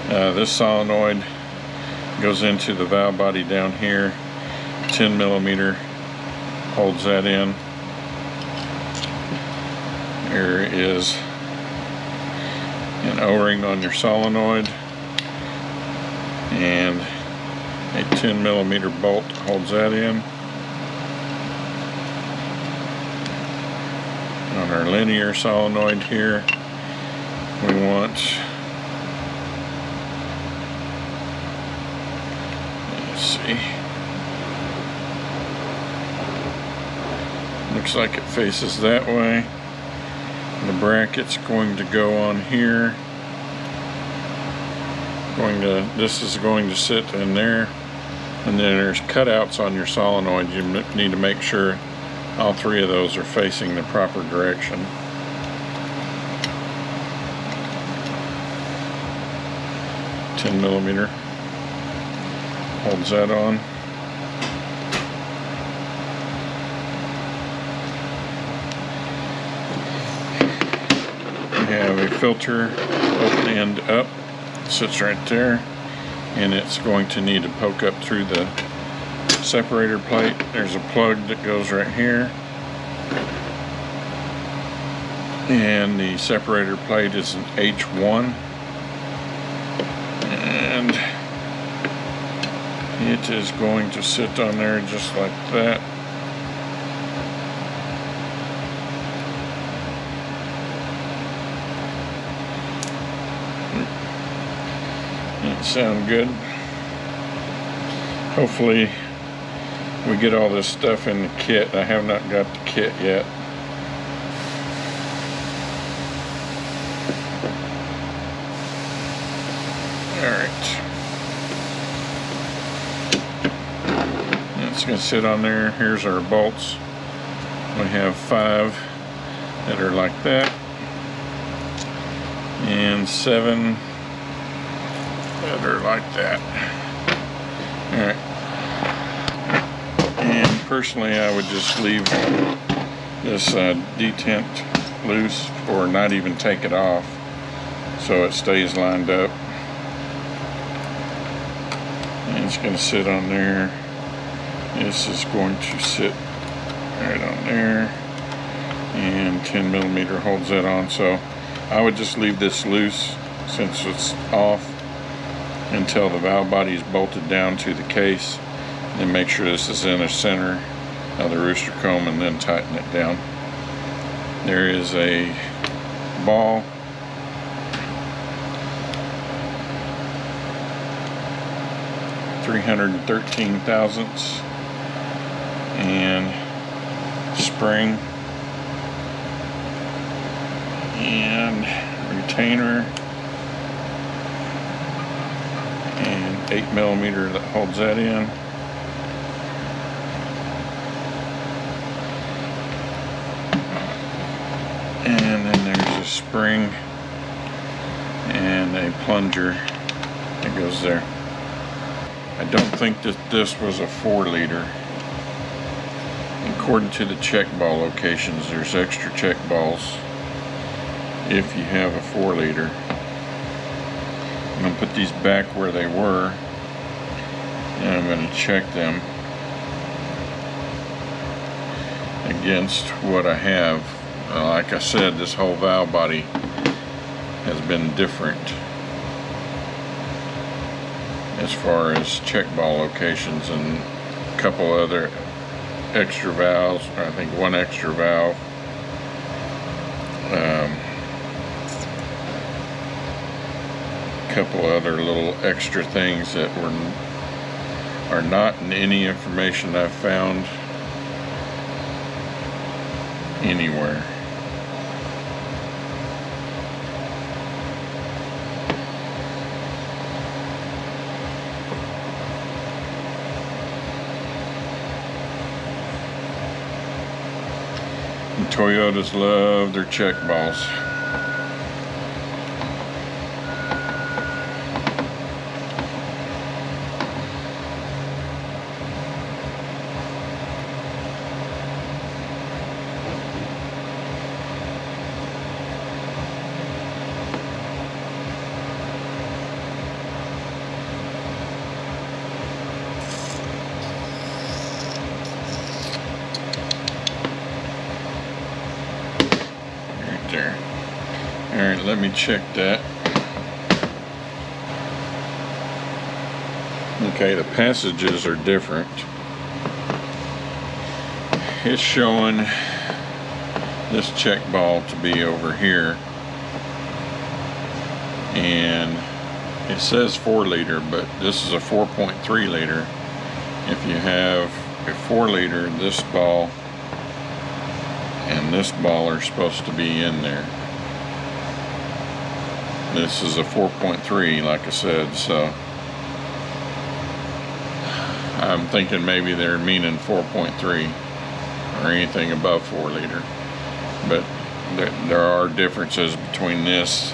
This solenoid goes into the valve body down here. 10mm holds that in. There is an O-ring on your solenoid, and a 10mm bolt holds that in. On our linear solenoid here, we want, let's see, looks like it faces that way. The bracket's going to go on here. This is going to sit in there, and then there's cutouts on your solenoid. You need to make sure all three of those are facing the proper direction. .10mm holds that on. We have a filter open end up, sits right there, and it's going to need to poke up through the separator plate. There's a plug that goes right here, and the separator plate is an H1, and it is going to sit on there just like that. That sounds good. Hopefully we get all this stuff in the kit. I have not got the kit yet. Alright. It's going to sit on there. Here's our bolts. We have 5 that are like that, and 7 that are like that. Alright. And personally, I would just leave this detent loose, or not even take it off, so it stays lined up. And it's going to sit on there. This is going to sit right on there, and 10mm holds that on. So I would just leave this loose since it's off until the valve body is bolted down to the case. Then make sure this is in the center of the rooster comb, and then tighten it down. There is a ball. .313 thousandths, and spring, and retainer, and 8mm that holds that in. And then there's a spring and a plunger that goes there. I don't think that this was a 4-liter. According to the check ball locations, there's extra check balls if you have a 4-liter. I'm going to put these back where they were, and I'm going to check them against what I have. Like I said, this whole valve body has been different as far as check ball locations, and a couple other extra valves, or I think one extra valve. Couple other little extra things that are not in any information I've found anywhere. And Toyotas love their check balls. let me check that. Okay, the passages are different. It's showing this check ball to be over here, and it says 4 liter, but this is a 4.3 liter. If you have a 4 liter, this ball and this ball are supposed to be in there. This is a 4.3, like I said, so I'm thinking maybe they're meaning 4.3 or anything above 4 liter. But there are differences between this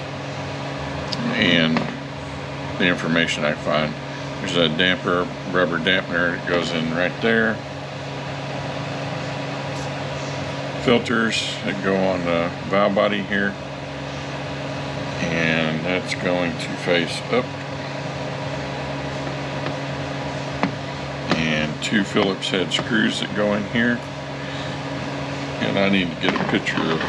and the information I find. There's a damper, rubber dampener that goes in right there. Filters that go on the valve body here, and that's going to face up. And 2 Phillips head screws that go in here. And I need to get a picture of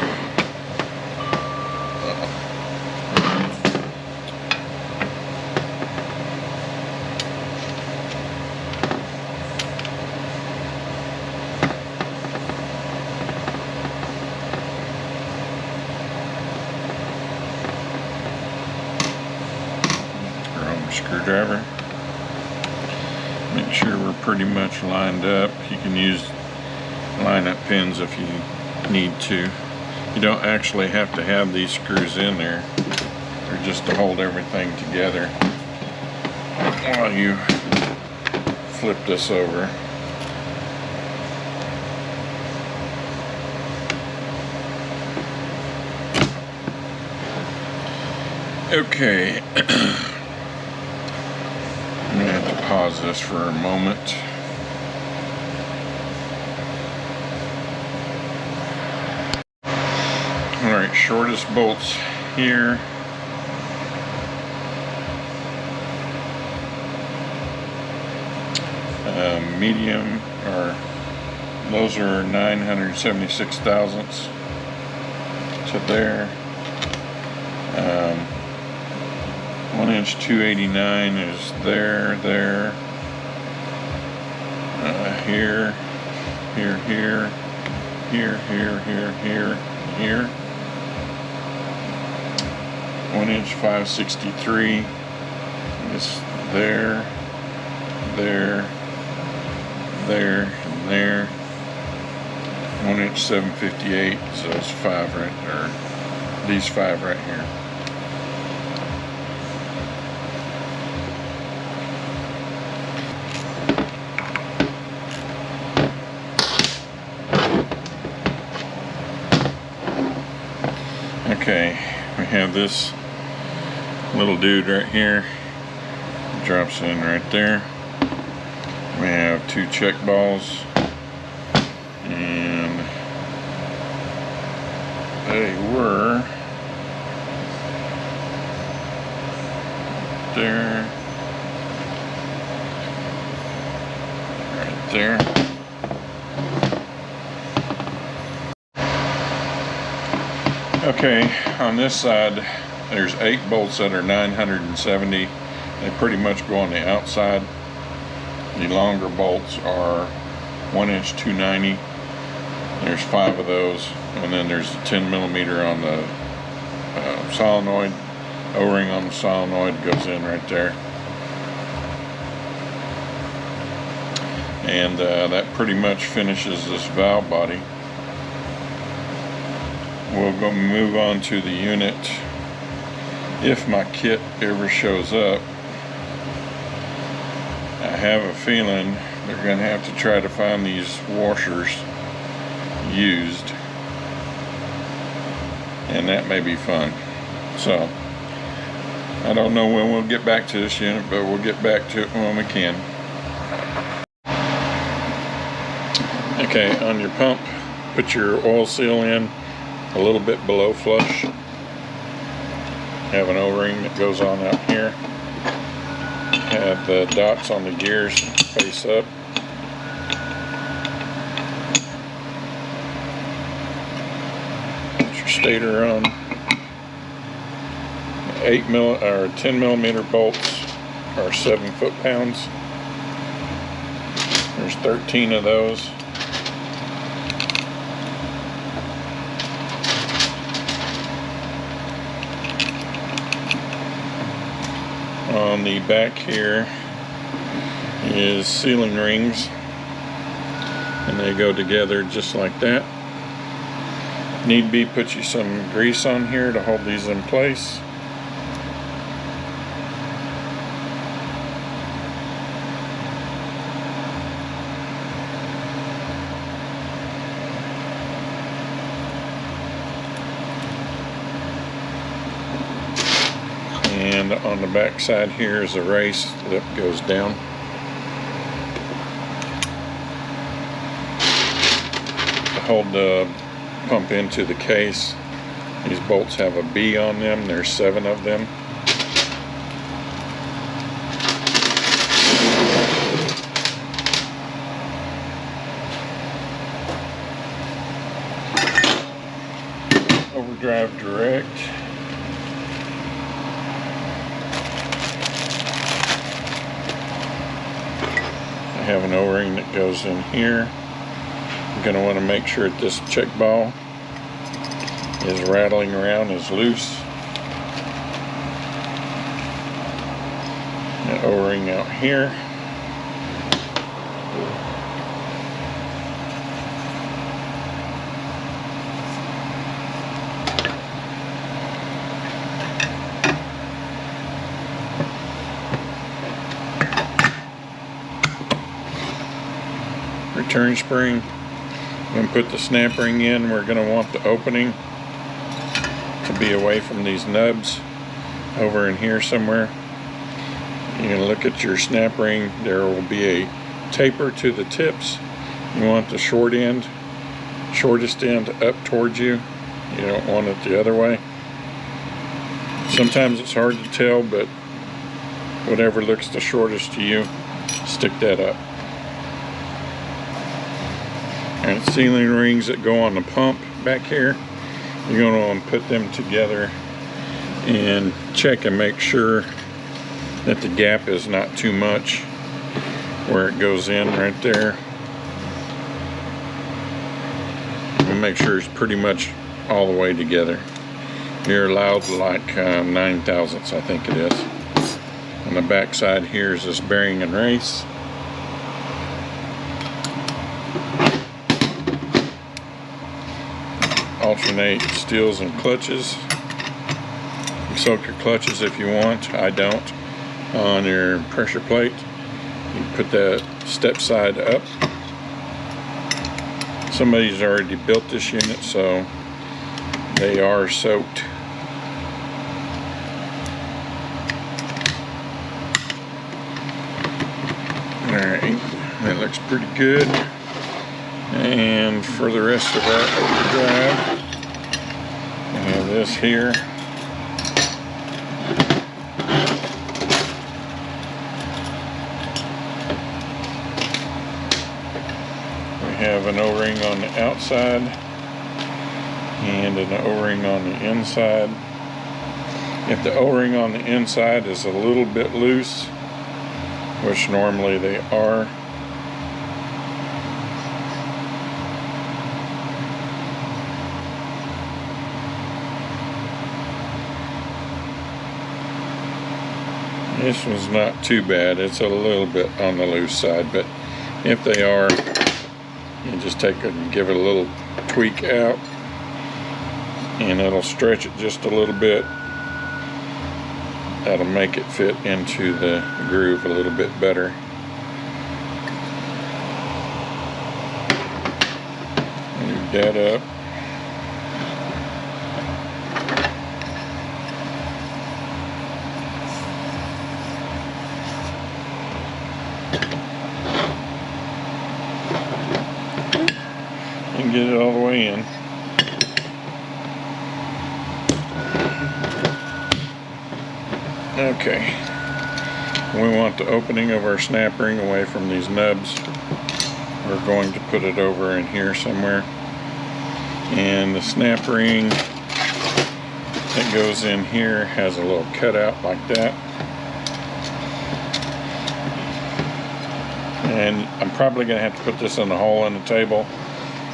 screwdriver. Make sure we're pretty much lined up. You can use line-up pins if you need to. You don't actually have to have these screws in there. They're just to hold everything together while you flip this over. Okay. I'm going to have to pause this for a moment. Alright, shortest bolts here. Medium, or those are 976 thousandths to there. 1 inch 289 is there, here, here, here, here, here, here, here, here. 1 inch 563 is there, there, there, and there. 1 inch 758 is those 5 right there, these 5 right here. Okay, we have this little dude right here, drops in right there. We have 2 check balls, and they were there, right there. Okay, on this side there's 8 bolts that are 970. They pretty much go on the outside. The longer bolts are 1 inch 290. There's 5 of those, and then there's a 10 millimeter on the solenoid. O-ring on the solenoid goes in right there. And that pretty much finishes this valve body. We'll go move on to the unit. If my kit ever shows up, I have a feeling they're going to have to try to find these washers used, and that may be fun. So I don't know when we'll get back to this unit, but we'll get back to it when we can. Okay, on your pump, put your oil seal in a little bit below flush. Have an O-ring that goes on out here. Have the dots on the gears face up. Put your stator on. 10 millimeter bolts are 7 foot-pounds. There's 13 of those. On the back here is sealing rings, and they go together just like that. Need be, put you some grease on here to hold these in place. And on the back side here is a race that goes down. To hold the pump into the case, these bolts have a B on them. There's 7 of them. Overdrive direct. I have an O-ring that goes in here. You're going to want to make sure that this check ball is rattling around, is loose. An O-ring out here. Return spring. I'm going to put the snap ring in. We're going to want the opening to be away from these nubs, over in here somewhere. You're going to look at your snap ring. There will be a taper to the tips. You want the shortest end up towards you. You don't want it the other way. Sometimes it's hard to tell, but whatever looks the shortest to you, stick that up. And sealing rings that go on the pump back here, you're going to want to put them together and check and make sure that the gap is not too much where it goes in right there. And make sure it's pretty much all the way together. You're allowed like 9 thousandths, I think it is. On the back side here is this bearing and race. Alternate steels and clutches. You soak your clutches if you want. I don't. On your pressure plate, you put that step side up. Somebody's already built this unit, so they are soaked. Alright, that looks pretty good. And for the rest of our overdrive, we have this here. We have an O-ring on the outside and an O-ring on the inside. If the O-ring on the inside is a little bit loose, which normally they are, this one's not too bad. It's a little bit on the loose side, but if they are, you just take it and give it a little tweak out, and it'll stretch it just a little bit. That'll make it fit into the groove a little bit better. Move that up. And get it all the way in. Okay, we want the opening of our snap ring away from these nubs. We're going to put it over in here somewhere. And the snap ring that goes in here has a little cutout like that. And I'm probably going to have to put this in the hole in the table.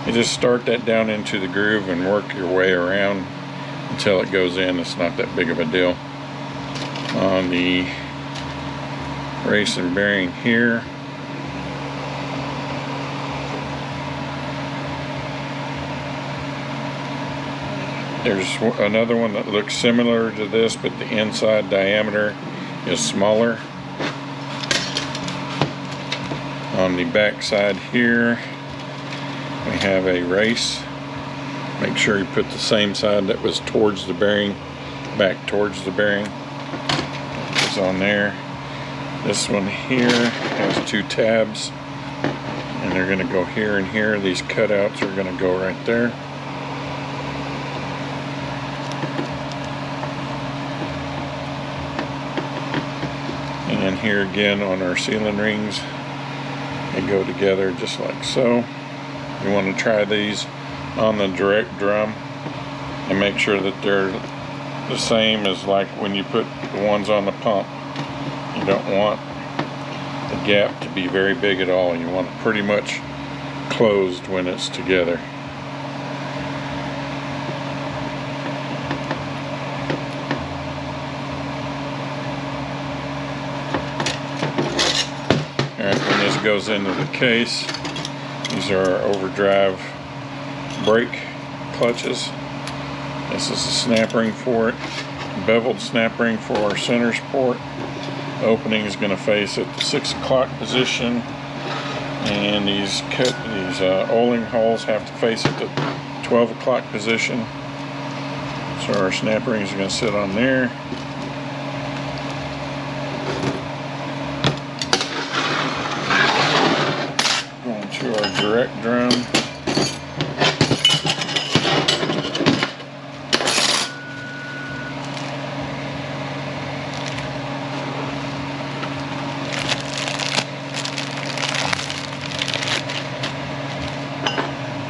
You just start that down into the groove and work your way around until it goes in. It's not that big of a deal. On the racing bearing here, there's another one that looks similar to this, but the inside diameter is smaller. On the back side here, we have a race. Make sure you put the same side that was towards the bearing back towards the bearing. It's on there. This one here has two tabs, and they're going to go here and here. These cutouts are going to go right there. And here again on our sealing rings, they go together just like so. You want to try these on the direct drum and make sure that they're the same as like when you put the ones on the pump. You don't want the gap to be very big at all. You want it pretty much closed when it's together. When this goes into the case, these are our overdrive brake clutches. This is the snap ring for it, beveled snap ring for our center support. The opening is going to face at the 6 o'clock position, and these O-ring holes have to face at the 12 o'clock position. So our snap rings are going to sit on there. To our direct drum.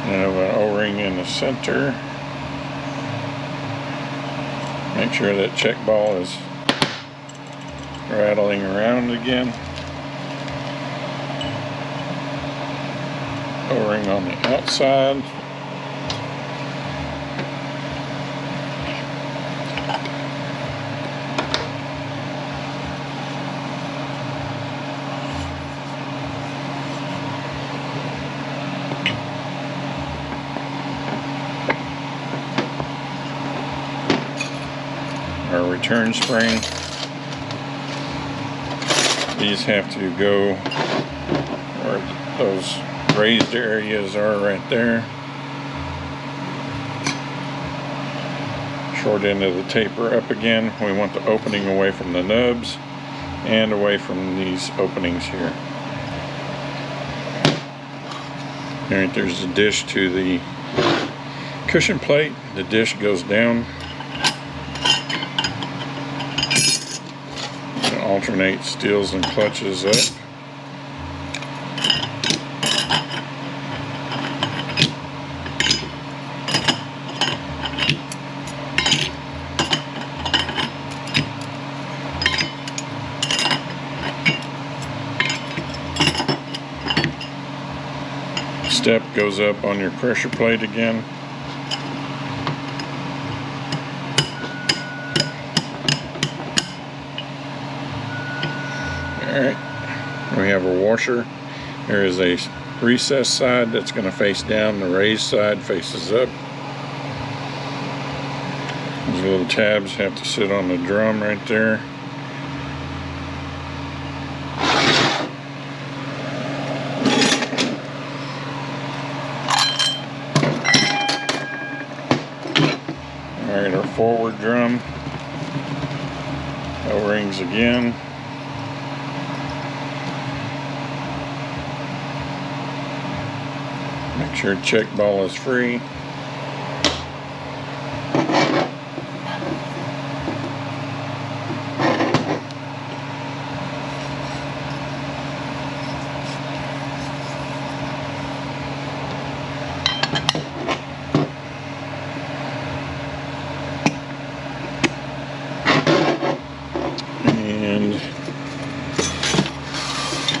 I have an O-ring in the center. Make sure that check ball is rattling around again. O-ring on the outside. Our return spring. These have to go where those raised areas are right there. Short end of the taper up again. We want the opening away from the nubs and away from these openings here. Alright, there's the dish to the cushion plate. The dish goes down. Alternate steels and clutches up. Step goes up on your pressure plate again. Alright, we have a washer. There is a recessed side that's going to face down, the raised side faces up. These little tabs have to sit on the drum right there. Alright, our forward drum. O-rings again. Make sure check ball is free.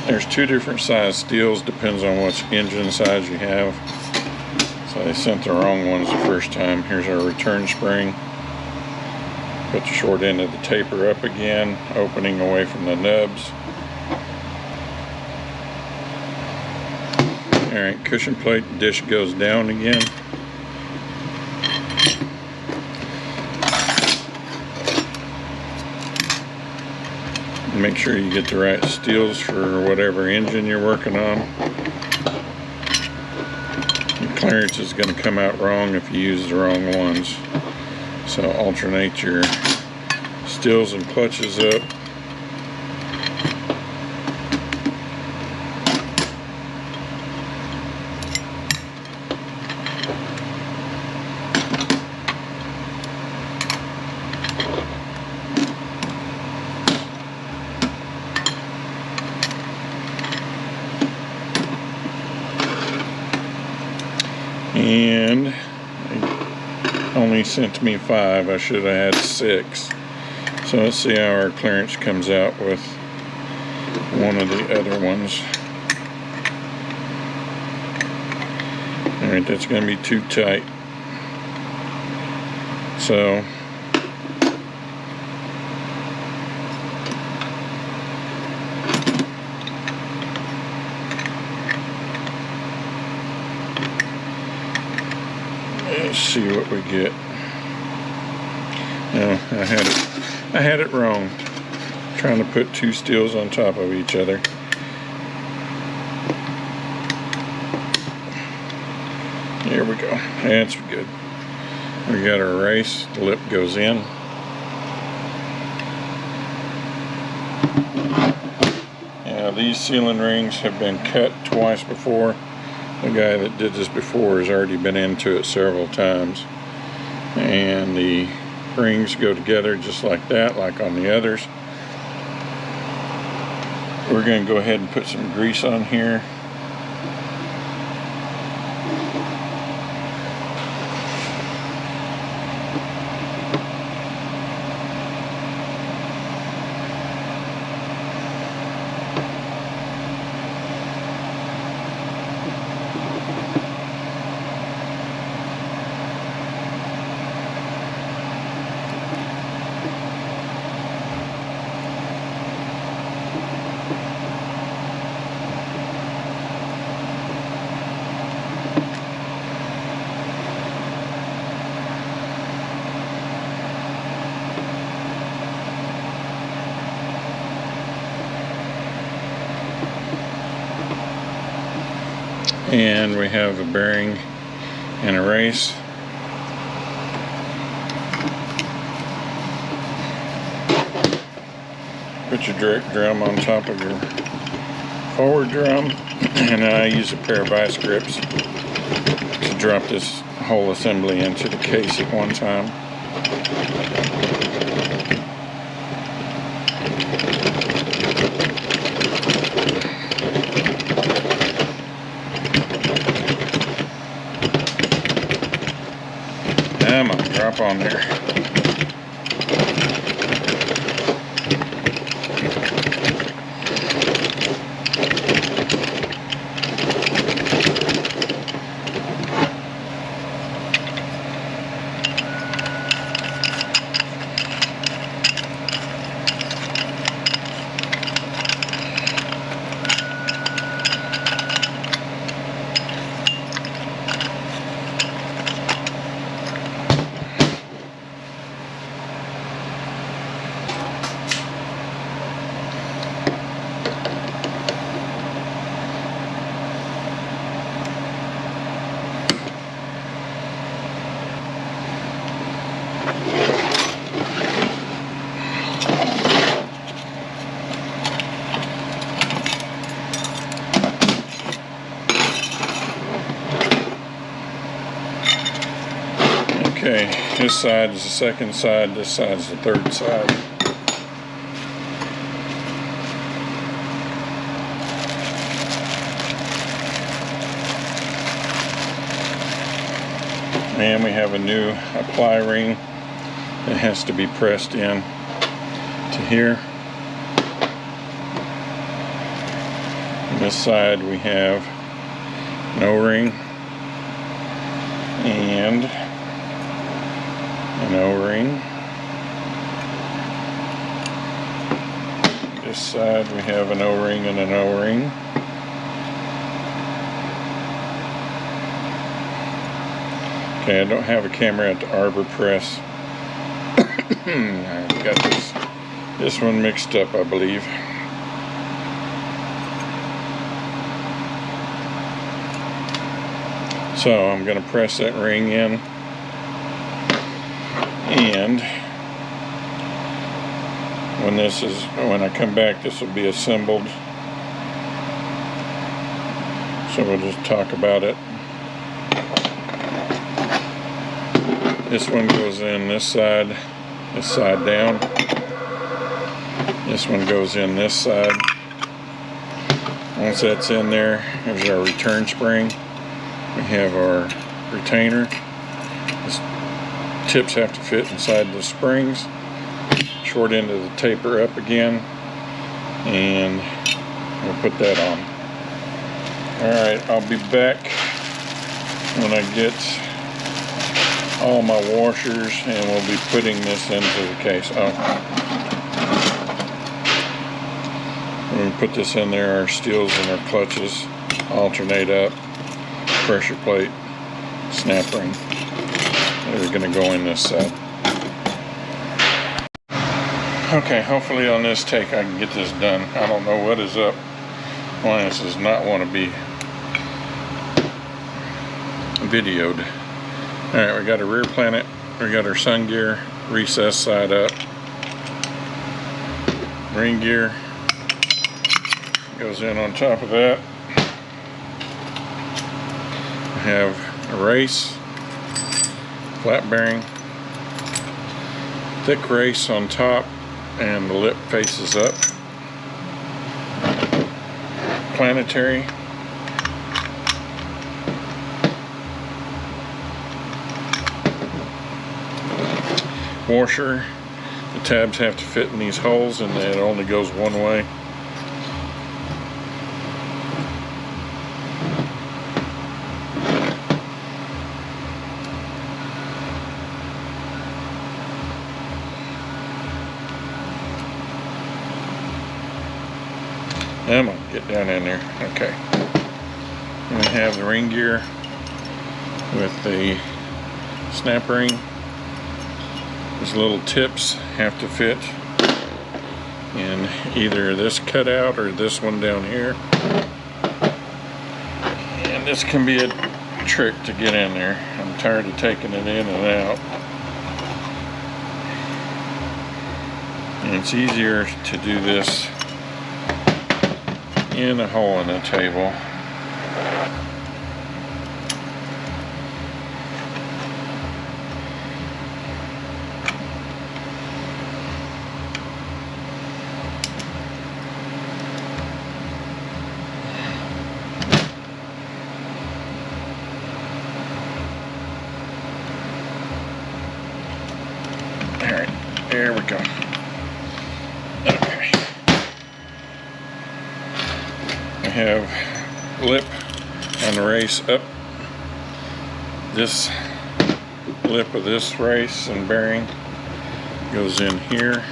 there's two different size steels, depends on which engine size you have. So they sent the wrong ones the first time. Here's our return spring. Put the short end of the taper up again, opening away from the nubs. Alright, cushion plate dish goes down again. Make sure you get the right steels for whatever engine you're working on. Your clearance is going to come out wrong if you use the wrong ones. So alternate your steels and clutches up. And they only sent me 5. I should have had 6. So let's see how our clearance comes out with one of the other ones. Alright, that's going to be too tight. So let's see what we get. No, I had it wrong. Trying to put two steels on top of each other. Here we go. That's good. We got our race. The lip goes in. Now these sealing rings have been cut twice before. The guy that did this before has already been into it several times. And the rings go together just like that, like on the others. We're going to go ahead and put some grease on here. And we have a bearing and a race. Put your direct drum on top of your forward drum, and I use a pair of vice grips to drop this whole assembly into the case at one time. Come on, drop on there. Okay, this side is the second side, this side is the third side. And we have a new apply ring that has to be pressed in to here. On this side we have an O-ring and an O-ring. This side we have an O-ring and an O-ring. Okay, I don't have a camera at the arbor press. I've got this one mixed up, I believe. So I'm going to press that ring in, and when I come back, this will be assembled. So we'll just talk about it. This one goes in this side down. This one goes in this side. Once that's in there, there's our return spring. We have our retainer. The tips have to fit inside the springs. Short end of the taper up again, and we'll put that on. Alright, I'll be back when I get all my washers, and we'll be putting this into the case. When we put this in there, our steels and our clutches alternate up. Pressure plate, snap ring. They're going to go in this side. Okay, hopefully on this take I can get this done. I don't know what is up. Why this does not want to be videoed. Alright, we got a rear planet. We got our sun gear recessed side up. Ring gear goes in on top of that. We have a race, flat bearing, thick race on top, and the lip faces up. Planetary. Washer. The tabs have to fit in these holes, and it only goes one way. I'm gonna get down in there. Okay. I'm gonna have the ring gear with the snap ring. These little tips have to fit in either this cutout or this one down here. And this can be a trick to get in there. I'm tired of taking it in and out. And it's easier to do this in a hole in the table. Alright, there we go. Have lip on the race up. This lip of this race and bearing goes in here.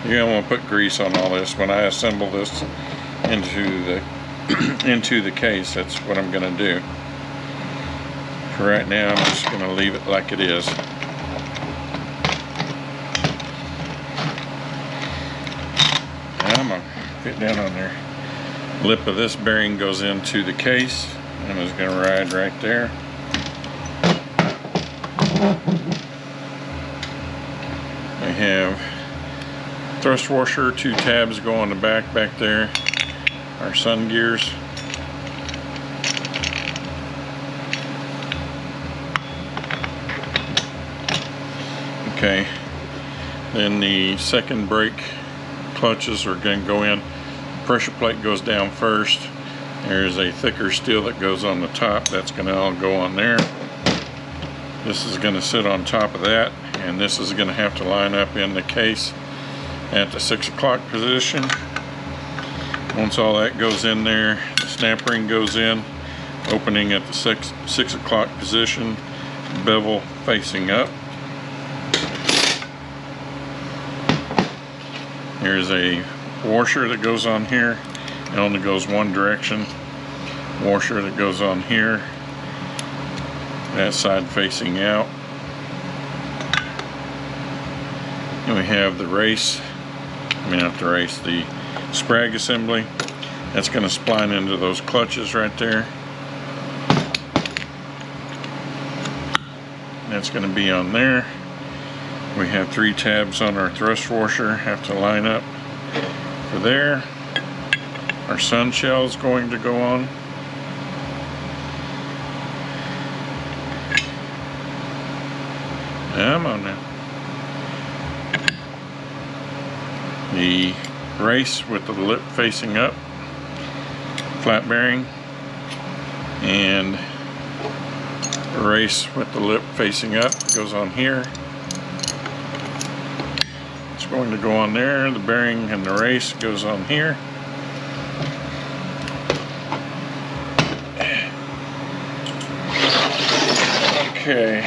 You're gonna want to put grease on all this. When I assemble this into the case, that's what I'm gonna do. For right now, I'm just gonna leave it like it is. I'm gonna get down on there. Lip of this bearing goes into the case and is gonna ride right there. I have thrust washer, 2 tabs go on the back there. Our sun gears. Okay, then the second brake clutches are going to go in. Pressure plate goes down first. There's a thicker steel that goes on the top. That's going to all go on there. This is going to sit on top of that, and this is going to have to line up in the case at the 6 o'clock position. Once all that goes in there, the snap ring goes in, opening at the 6 o'clock position, bevel facing up. Here's a washer that goes on here. It only goes one direction. Washer that goes on here. That side facing out. And we have the the sprag assembly. That's going to spline into those clutches right there. That's going to be on there. We have 3 tabs on our thrust washer, have to line up for there. Our sun shell is going to go on. Come on now. The race with the lip facing up, flat bearing, and the race with the lip facing up goes on here. It's going to go on there. The bearing and the race goes on here. Okay.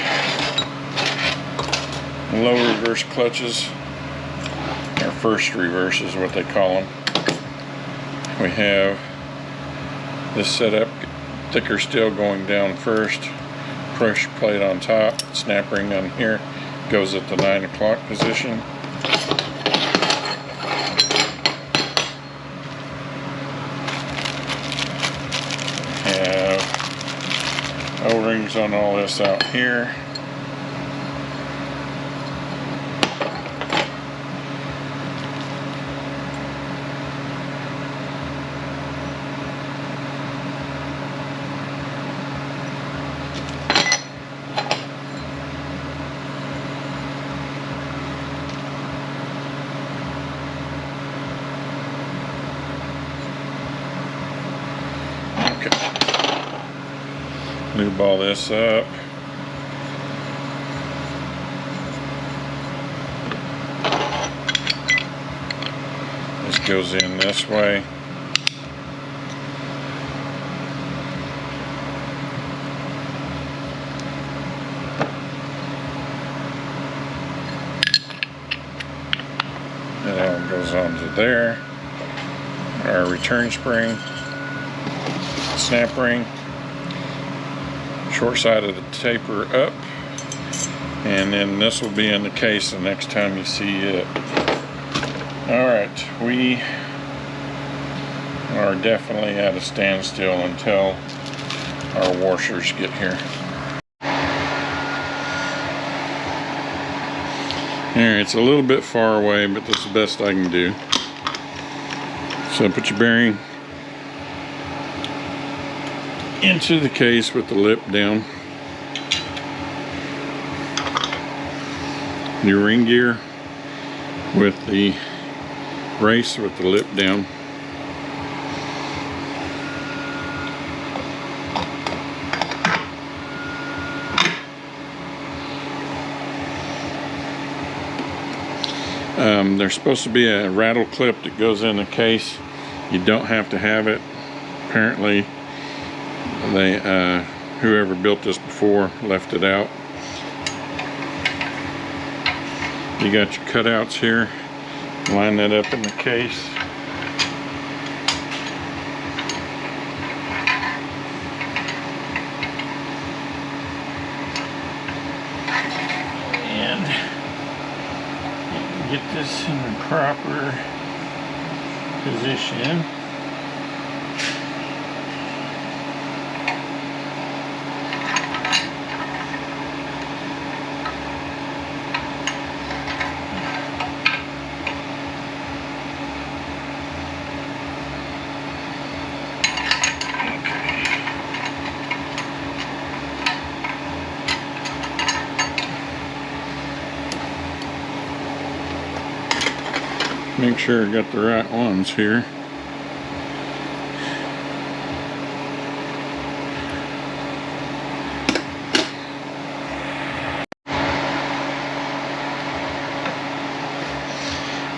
Low reverse clutches. Our first reverse is what they call them. We have this setup, thicker steel going down first, pressure plate on top, snap ring on here, goes at the 9 o'clock position. Have O-rings on all this out here. Lube all this up. This goes in this way. That one goes onto there. Our return spring, snap ring. Short side of the taper up, and then this will be in the case the next time you see it. Alright, we are definitely at a standstill until our washers get here. Alright, it's a little bit far away, but that's the best I can do. So put your bearing into the case with the lip down. Your ring gear with the race with the lip down. There's supposed to be a rattle clip that goes in the case. You don't have to have it. Apparently they whoever built this before left it out. You got your cutouts here. Line that up in the case. And get this in the proper position. Make sure I got the right ones here.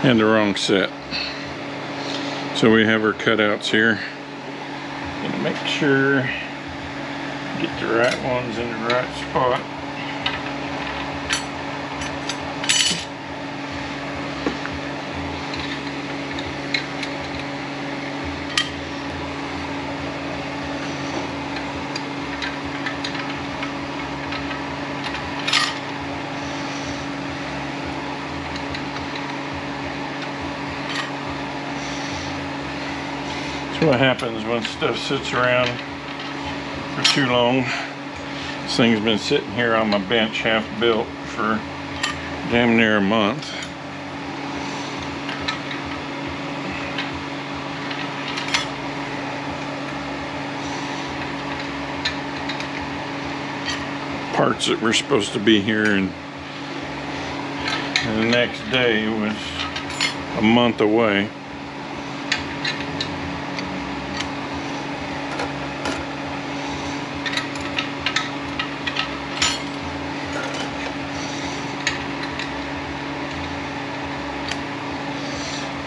And the wrong set. So we have our cutouts here. Gonna make sure get the right ones in the right spot. What happens when stuff sits around for too long. This thing's been sitting here on my bench half built for damn near a month. Parts that were supposed to be here and the next day was a month away.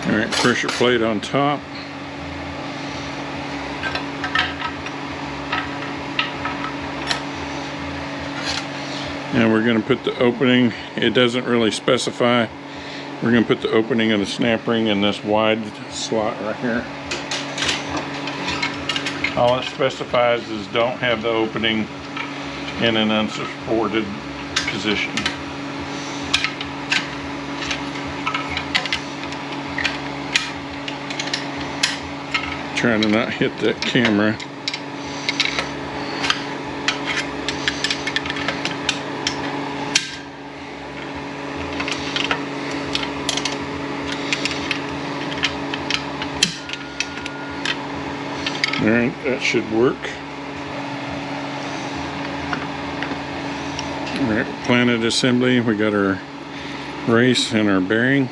Alright, pressure plate on top. And we're going to put the opening, it doesn't really specify, we're going to put the opening of the snap ring in this wide slot right here. All it specifies is don't have the opening in an unsupported position. Trying to not hit that camera. Alright, that should work. Alright, planet assembly. We got our race and our bearing.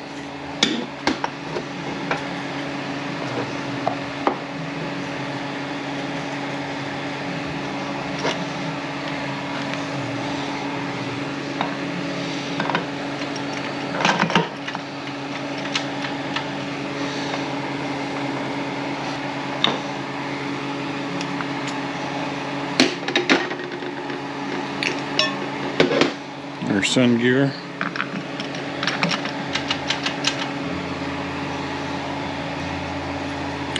Our sun gear.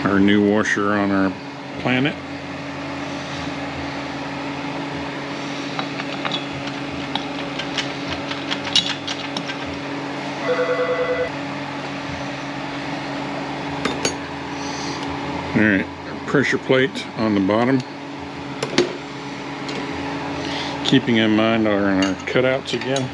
Our new washer on our planet. Alright, pressure plate on the bottom. Keeping in mind our cutouts again.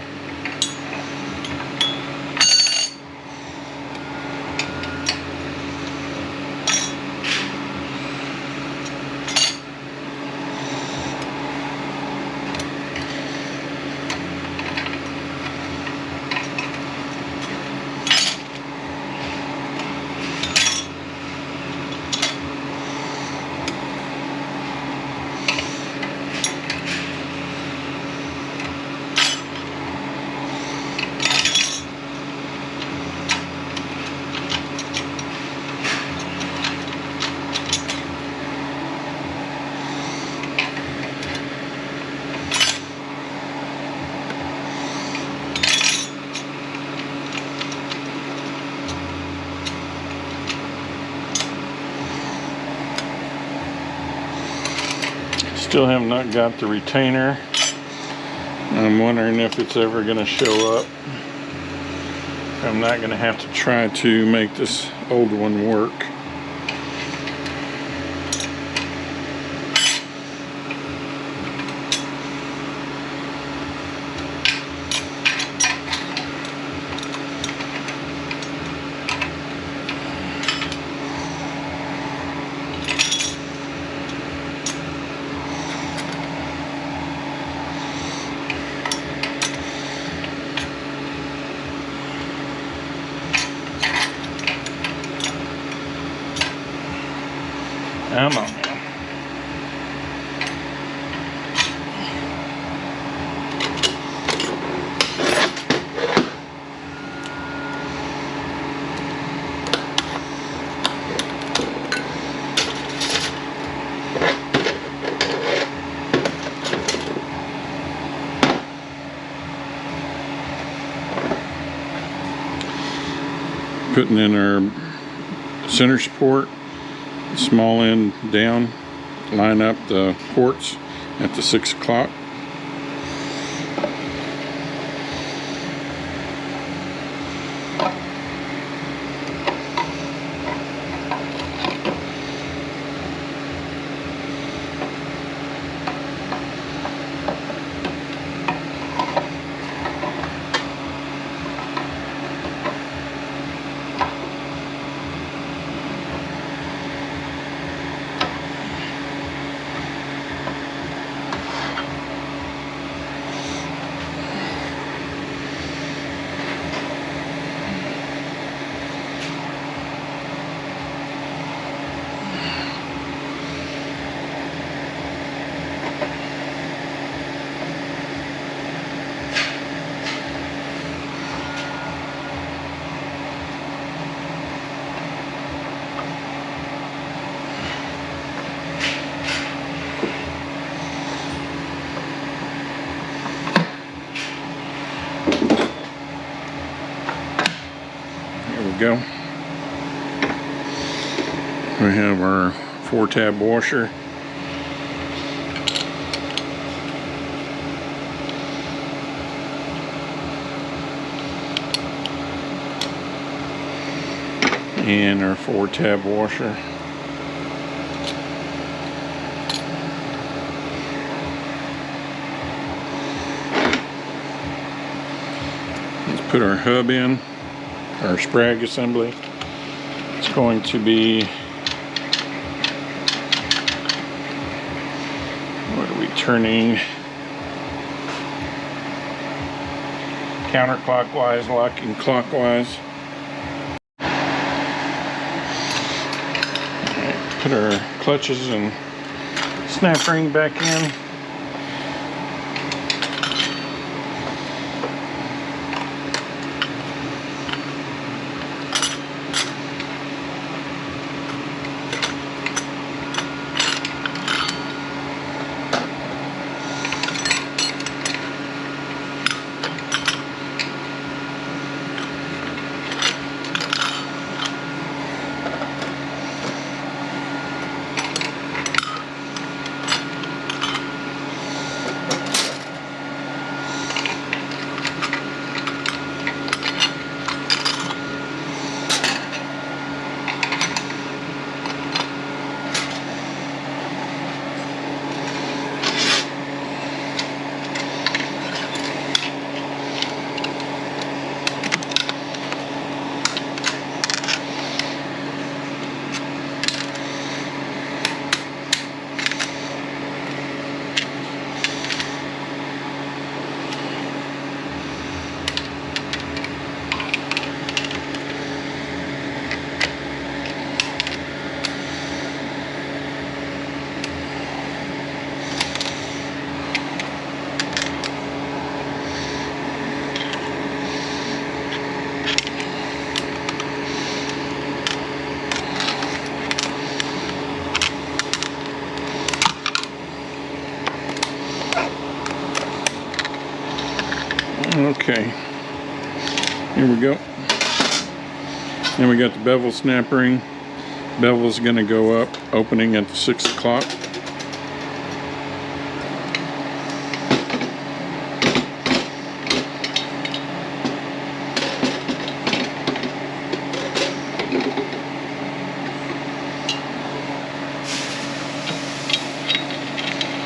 Still have not got the retainer. I'm wondering if it's ever going to show up. I'm not going to have to try to make this old one work. Come on now. putting in our center support, small end down, line up the ports at the 6 o'clock. Go. We have our 4-tab washer. And our 4-tab washer. Let's put our hub in. Our sprag assembly. It's going to be, what are we turning? Counterclockwise, locking clockwise. Right, put our clutches and snap ring back in. Okay, here we go. Then we got the bevel snap ring. Bevel is going to go up, opening at the 6 o'clock.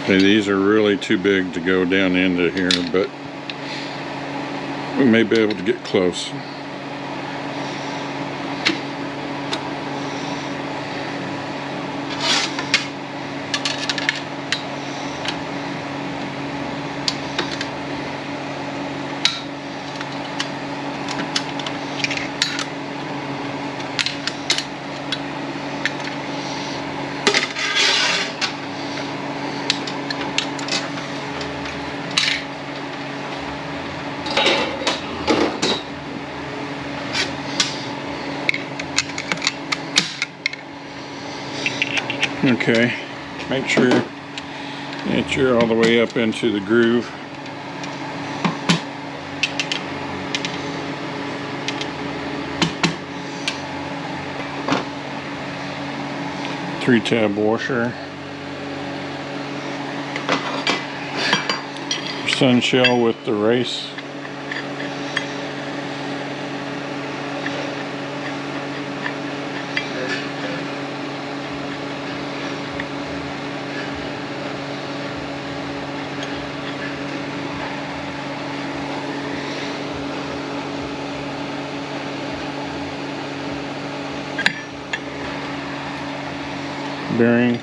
Okay, these are really too big to go down into here, but we may be able to get close. Okay, make sure that you're all the way up into the groove. 3-tab washer, sun shell with the race, bearing,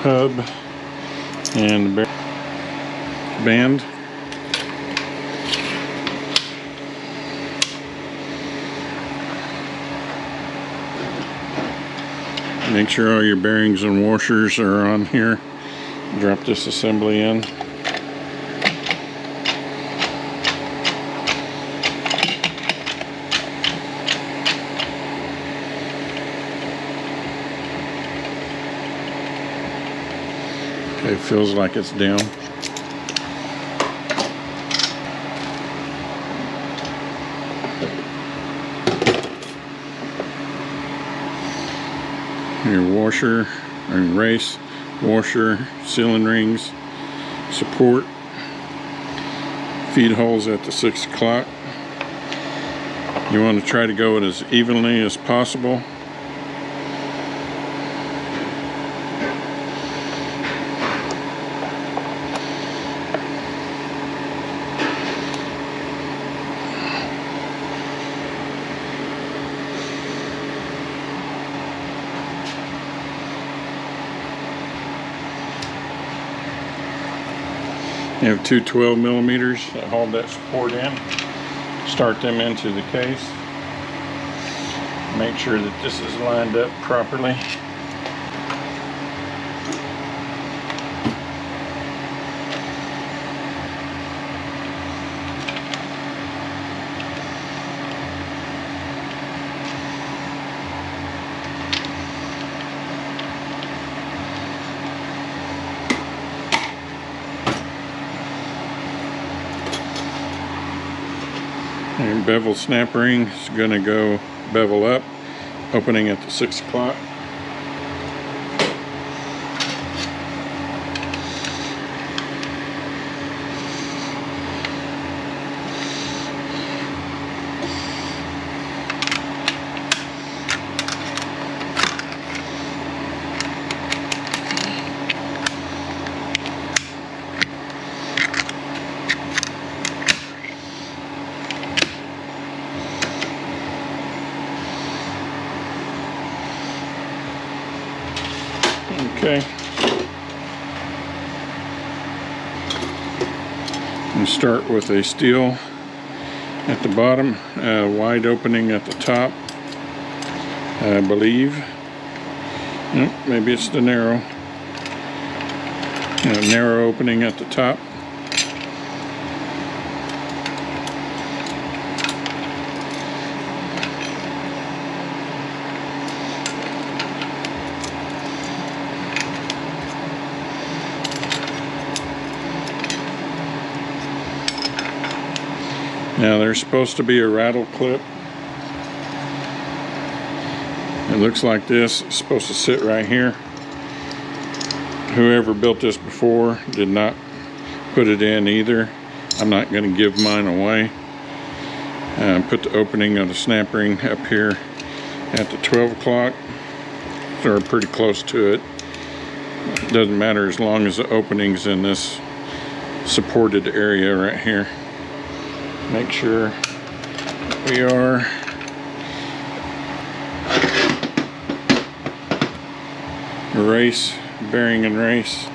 hub, and the band. Make sure all your bearings and washers are on here. Drop this assembly in. It feels like it's down. Your washer, race, washer, sealing rings, support, feed holes at the 6 o'clock. You want to try to go it as evenly as possible. You have two 12 millimeters that hold that support in. Start them into the case. Make sure that this is lined up properly. Your bevel snap ring is going to go bevel up, opening at the 6 o'clock. Okay. And start with a steel at the bottom, wide opening at the top, I believe. Nope, maybe it's the narrow. Narrow opening at the top. Now there's supposed to be a rattle clip. It looks like this. It's supposed to sit right here. Whoever built this before did not put it in either. I'm not going to give mine away. Put the opening of the snap ring up here at the 12 o'clock. So we're pretty close to it. Doesn't matter as long as the opening's in this supported area right here. Make sure we are race, bearing and race.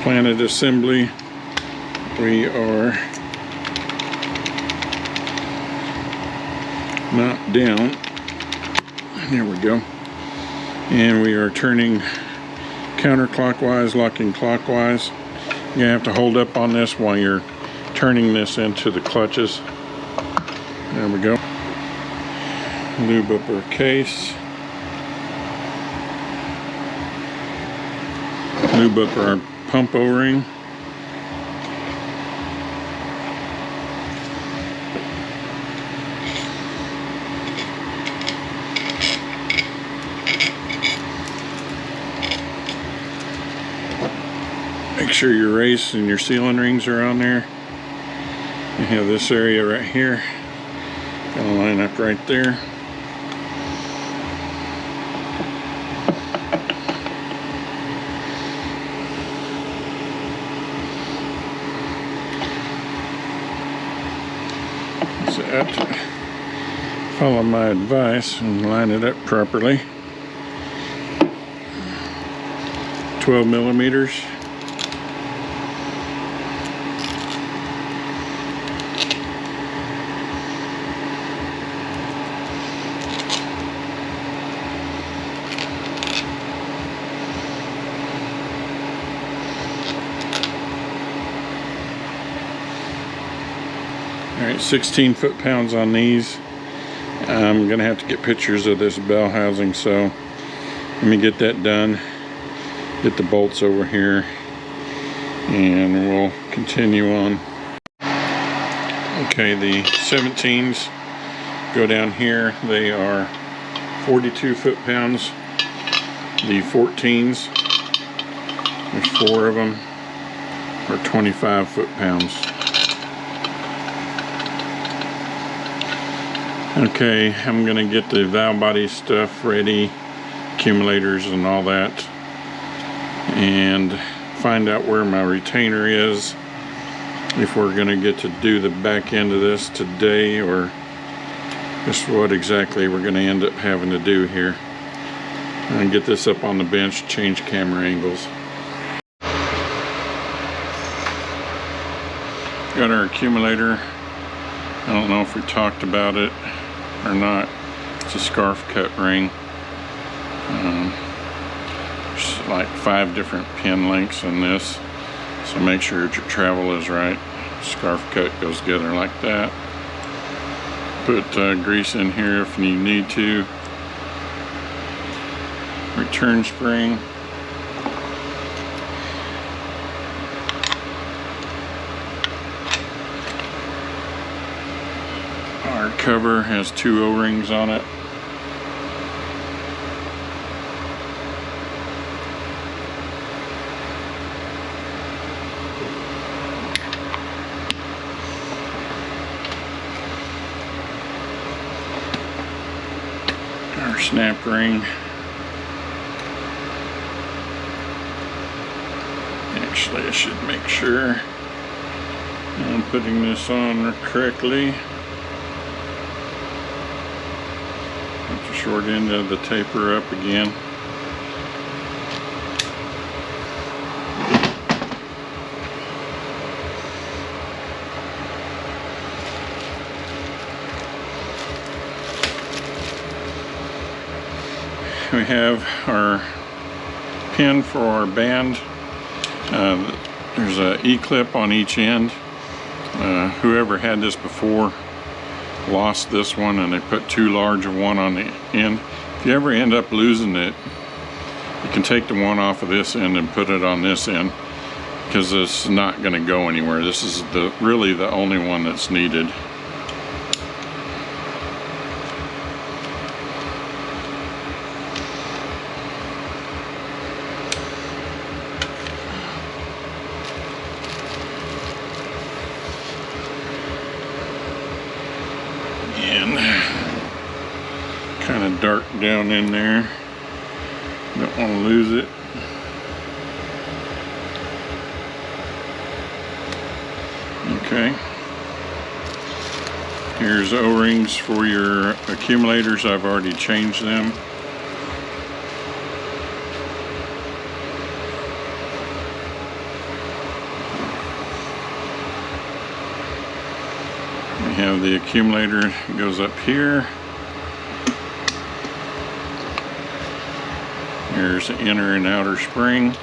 Planet assembly, we are not down. There we go. And we are turning counterclockwise, locking clockwise. You have to hold up on this while you're turning this into the clutches. There we go. Lube up our case. Lube up our pump O-ring. Make sure your race and your sealing rings are on there. You have this area right here. Gonna line up right there. So I have to follow my advice and line it up properly. 12 millimeters. Alright, 16 foot-pounds on these. I'm gonna have to get pictures of this bell housing, so let me get that done. Get the bolts over here and we'll continue on. Okay, the 17s go down here. They are 42 foot-pounds. The 14s, there's 4 of them, are 25 foot-pounds. Okay, I'm gonna get the valve body stuff ready, accumulators and all that, and find out where my retainer is, if we're gonna get to do the back end of this today or just what exactly we're gonna end up having to do here. And get this up on the bench, change camera angles. Got our accumulator. I don't know if we talked about it or not. It's a scarf cut ring. There's like 5 different pin lengths in this, so make sure your travel is right. Scarf cut goes together like that. Put grease in here if you need to. Return spring. Our cover has 2 O-rings on it. Our snap ring. Actually, I should make sure I'm putting this on correctly. Put the short end of the taper up again. We have our pin for our band. There's a E-clip on each end. Whoever had this before lost this one and they put too large of one on the end. If you ever end up losing it, you can take the one off of this end and put it on this end, because it's not going to go anywhere. This is really the only one that's needed. Kind of dark down in there. Don't want to lose it. Okay. Here's O-rings for your accumulators. I've already changed them. We have the accumulator goes up here. There's the inner and outer spring.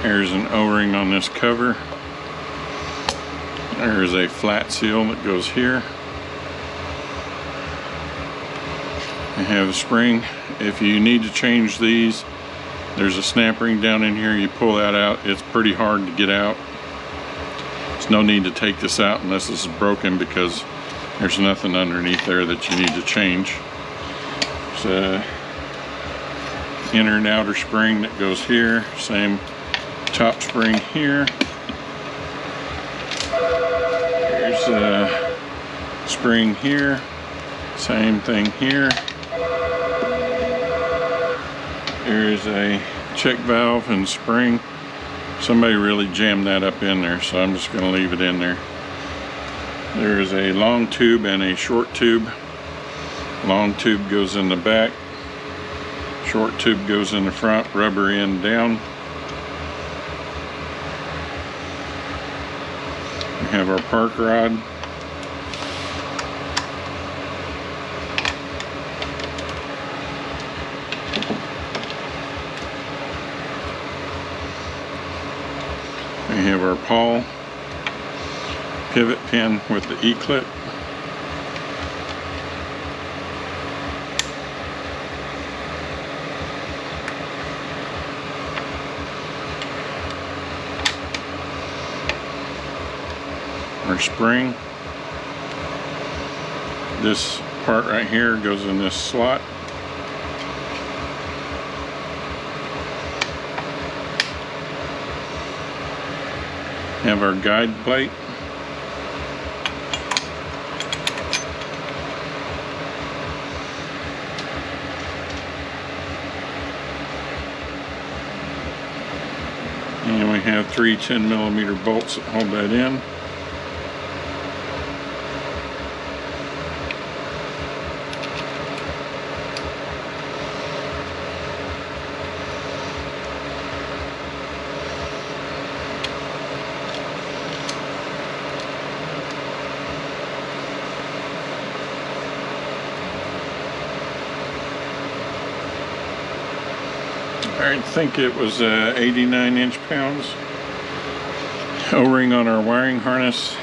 There's an O-ring on this cover. There's a flat seal that goes here. I have a spring. If you need to change these, there's a snap ring down in here. You pull that out. It's pretty hard to get out. There's no need to take this out unless this is broken, because there's nothing underneath there that you need to change. inner and outer spring that goes here. Same top spring here. Here's a spring here. Same thing here. There's a check valve and spring. Somebody really jammed that up in there, so I'm just going to leave it in there. There's a long tube and a short tube. Long tube goes in the back. Short tube goes in the front, rubber end down. We have our park rod. We have our pawl pivot pin with the E-clip. Our spring. This part right here goes in this slot. Have our guide plate. And we have three 10mm bolts that hold that in. I think it was 89 inch-pounds O-ring on our wiring harness.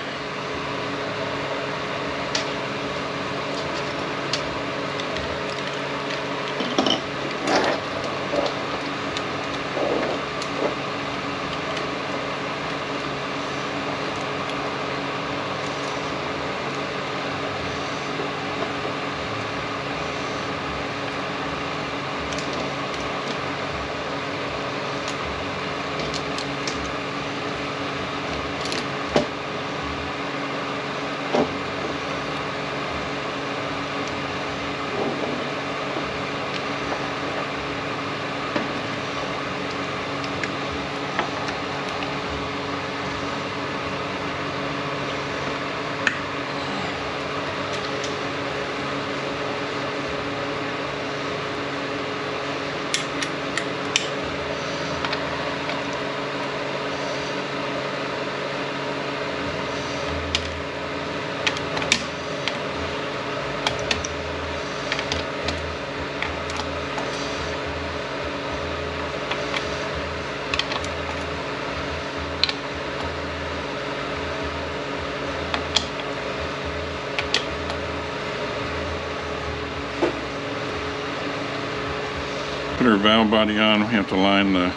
Put our valve body on, we have to line the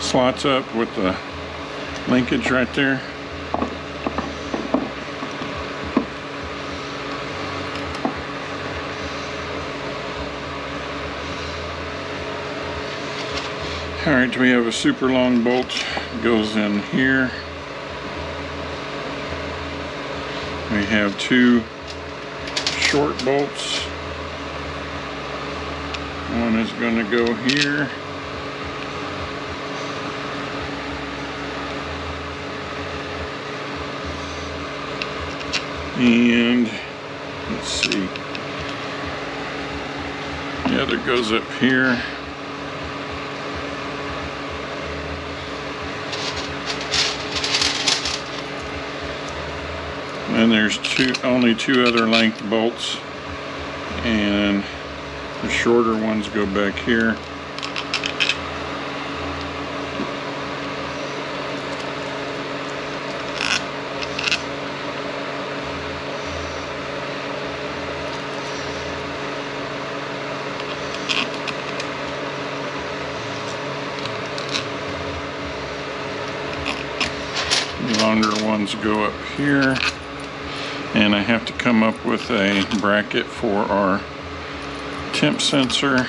slots up with the linkage right there. Alright, we have a super long bolt, goes in here. We have two short bolts. One is going to go here. And let's see. The other goes up here. And there's only two other length bolts, and the shorter ones go back here. The longer ones go up here. And I have to come up with a bracket for our temp sensor.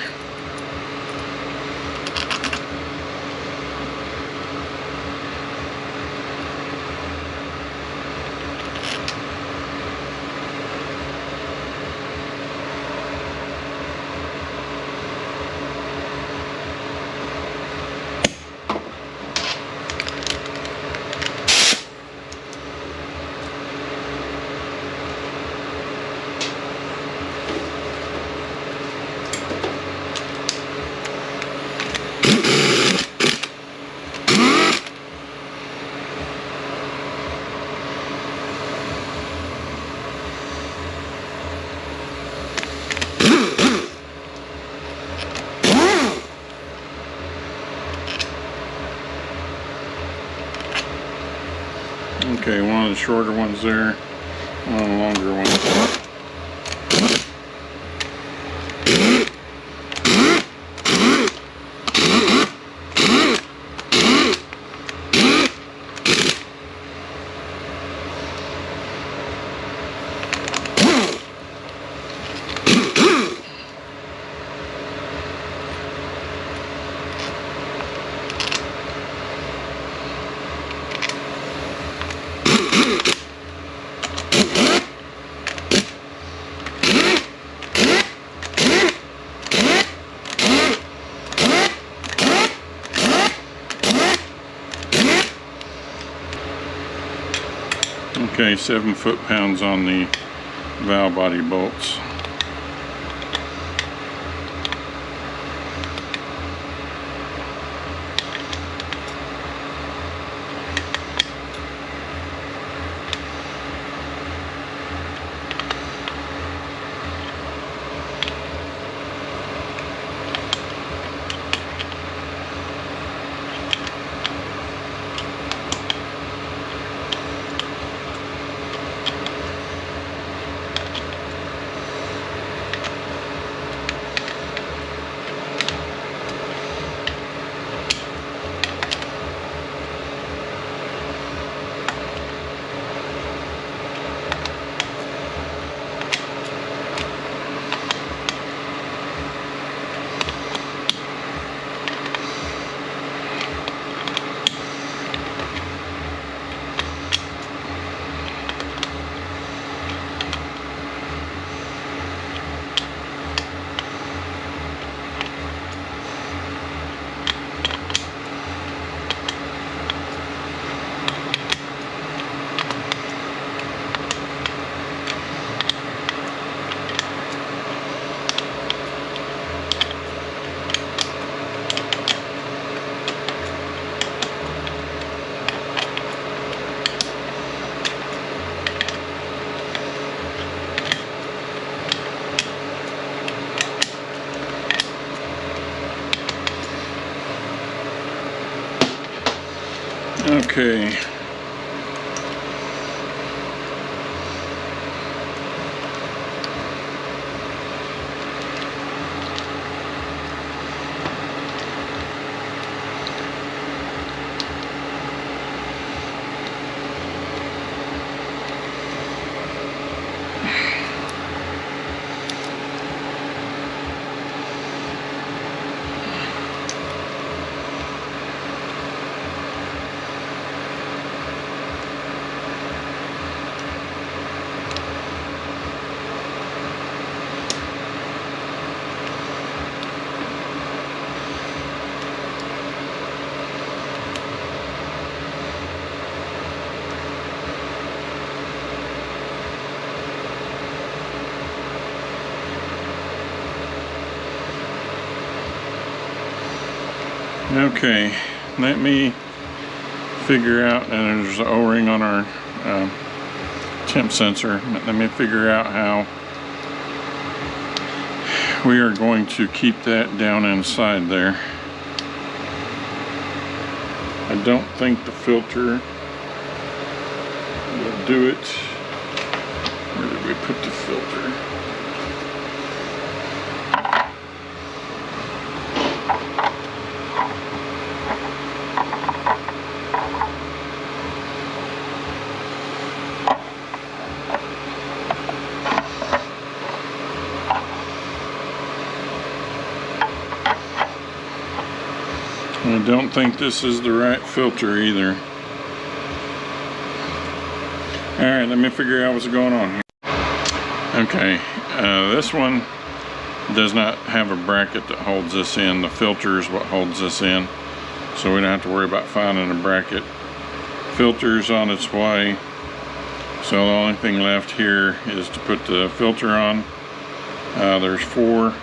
Okay, one of the shorter ones there, one of the longer ones. Okay, 7 foot-pounds on the valve body bolts. Okay. Okay, let me figure out, and there's an O-ring on our temp sensor. Let me figure out how we are going to keep that down inside there. I don't think the filter will do it. Where did we put the filter? I don't think this is the right filter either. Alright, let me figure out what's going on here. Okay, this one does not have a bracket that holds this in. The filter is what holds this in, so we don't have to worry about finding a bracket. Filter's on its way, so the only thing left here is to put the filter on. There's 4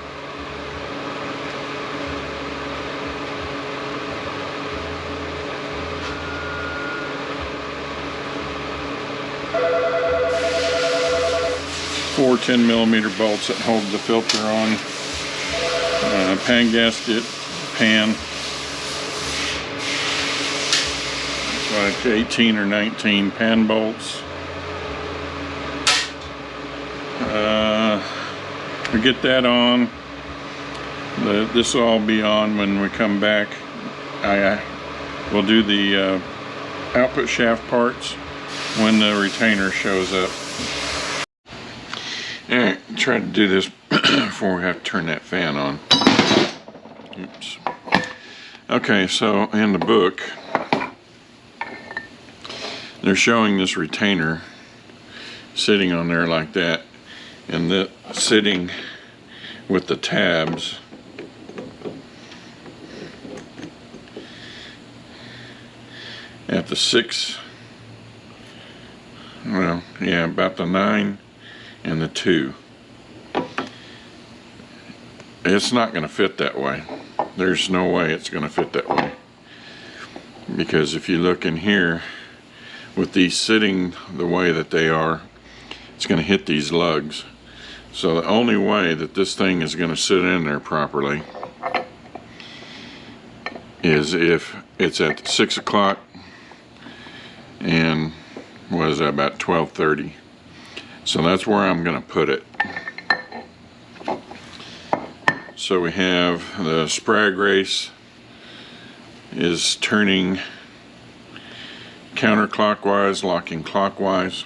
10mm bolts that hold the filter on. Pan gasket, pan. So like 18 or 19 pan bolts. We get that on. This will all be on when we come back. We'll do the output shaft parts when the retainer shows up. Alright, try to do this before we have to turn that fan on. Oops. Okay, so in the book, they're showing this retainer sitting on there like that, and the sitting with the tabs at the 6, well, yeah, about the 9 and the 2. It's not going to fit that way. There's no way it's going to fit that way, because if you look in here with these sitting the way that they are, it's going to hit these lugs. So the only way that this thing is going to sit in there properly is if it's at 6 o'clock and what is that, about 12:30. So that's where I'm going to put it. So we have the sprag race is turning counterclockwise, locking clockwise.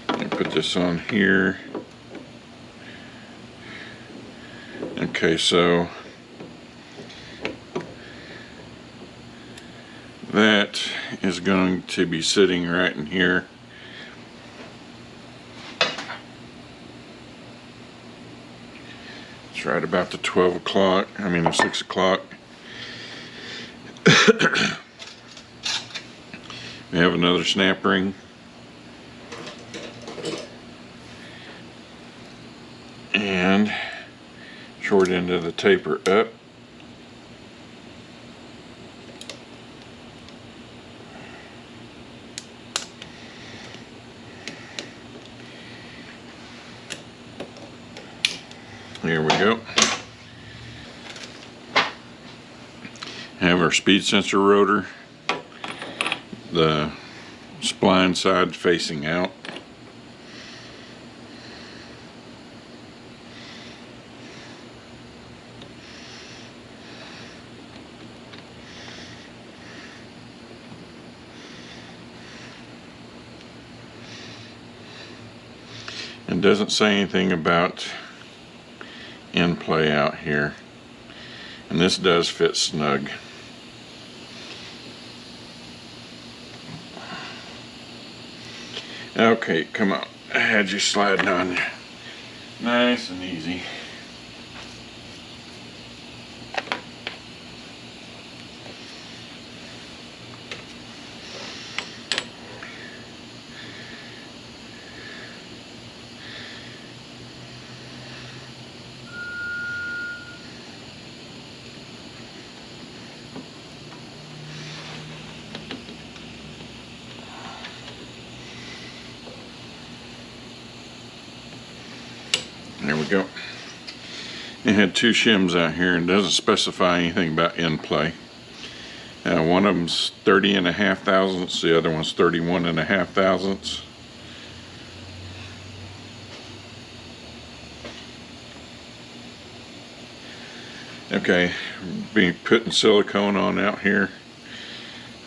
I put this on here. Okay, so that is going to be sitting right in here. It's right about the 12 o'clock, I mean the 6 o'clock. We have another snap ring. And short end of the taper up. Here we go. Have our speed sensor rotor, the spline side facing out. It doesn't say anything about end play out here, and this does fit snug. Okay, come on, I had you sliding on there nice and easy. There we go. It had two shims out here and doesn't specify anything about end play. One of them's 30.5 thousandths, the other one's 31.5 thousandths. Okay, be putting silicone on out here.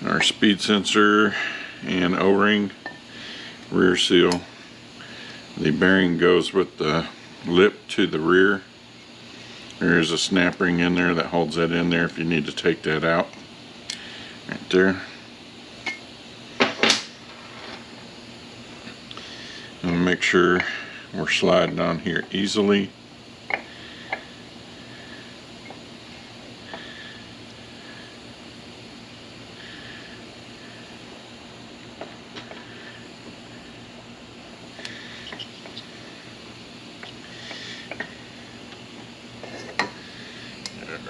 Our speed sensor and O-ring, rear seal. The bearing goes with the lip to the rear. There's a snap ring in there that holds that in there if you need to take that out. Right there. And make sure we're sliding on here easily.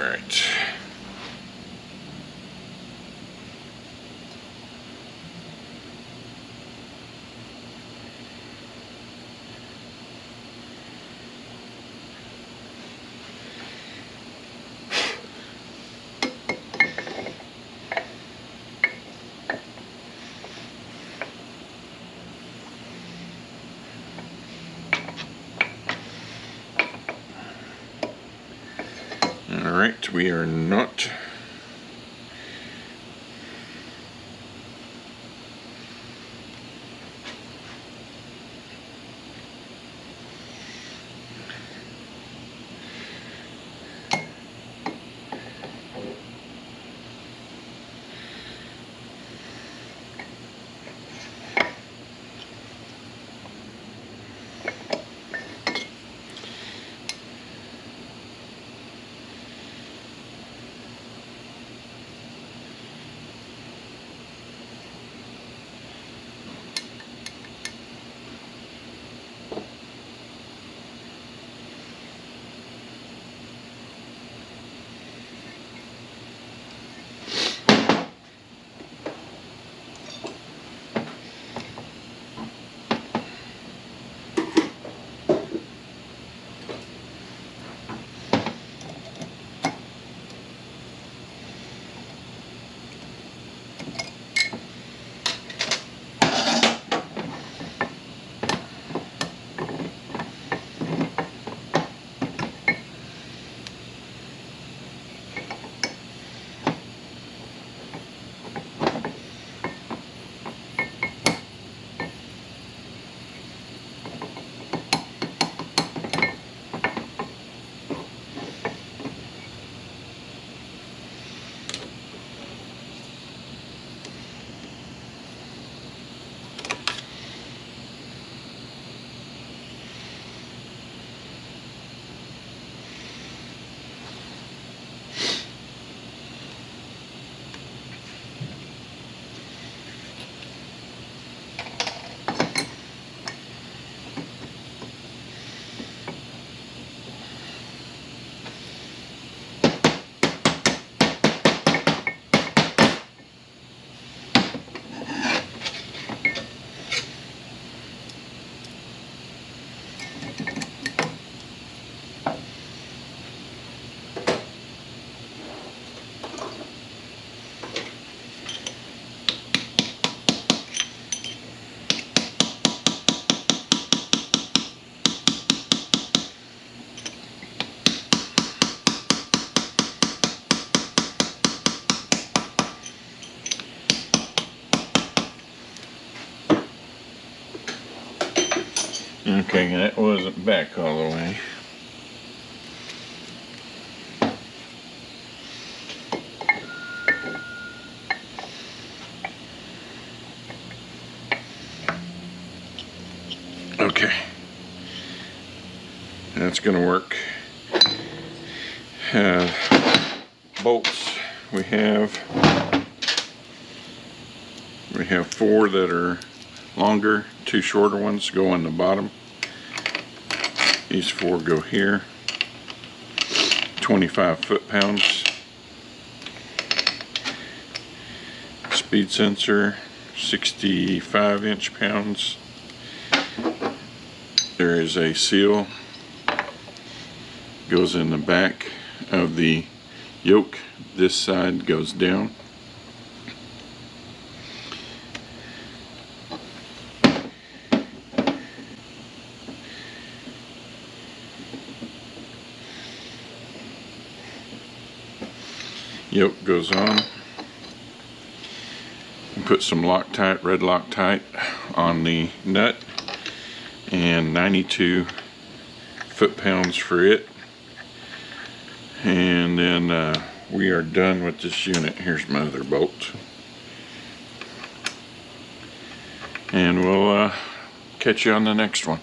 Alright. Alright, we are not okay, that wasn't back all the way. Okay, that's gonna work. Bolts, we have 4 that are longer, 2 shorter ones go on the bottom. These 4 go here. 25 foot-pounds. Speed sensor, 65 inch-pounds. There is a seal, goes in the back of the yoke. This side goes down. Yoke goes on. Put some Loctite, red Loctite on the nut, and 92 foot-pounds for it. And then we are done with this unit. Here's my other bolt. And we'll catch you on the next one.